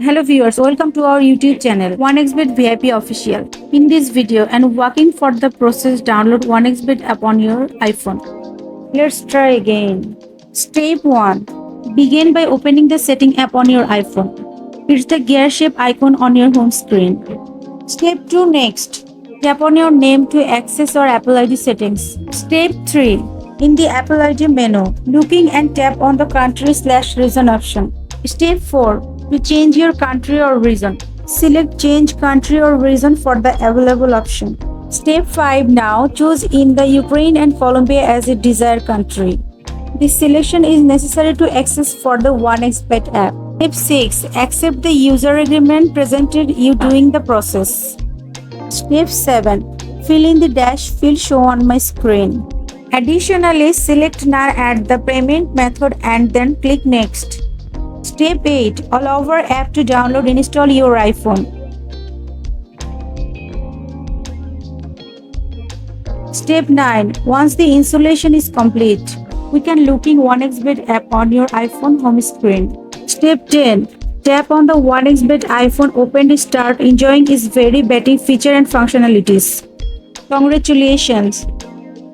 Hello viewers, welcome to our YouTube channel 1xbet VIP official. In this video and walking for the process, download 1xbet app on your iPhone. Let's try again. Step 1. Begin by opening the setting app on your iPhone. It's the gear shape icon on your home screen. Step 2. Next, tap on your name to access your Apple ID settings. Step 3. In the Apple ID menu, looking and tap on the country/region option. Step 4. To change your country or region, select change country or region for the available option. Step 5. Now choose in the Ukraine and Colombia as a desired country. This selection is necessary to access for the 1xbet app. Step 6. Accept the user agreement presented you during the process. Step 7. Fill in the dash field shown on my screen. Additionally, select now add the payment method and then click next. Step 8. Allow our app to download and install your iPhone. Step 9. Once the installation is complete, we can looking 1xbet app on your iPhone home screen. Step 10. Tap on the 1xbet iPhone open to start enjoying its very betting feature and functionalities. Congratulations!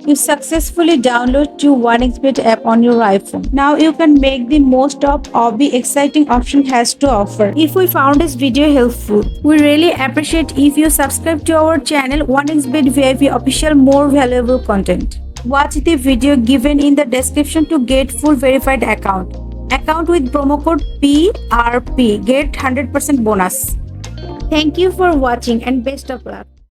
You successfully download to 1xbet app on your iPhone. Now you can make the most of the exciting option has to offer. If we found this video helpful, we really appreciate if you subscribe to our channel 1xbet VIP official more valuable content. Watch the video given in the description to get full verified account. Account with promo code PRP get 100% bonus. Thank you for watching and best of luck.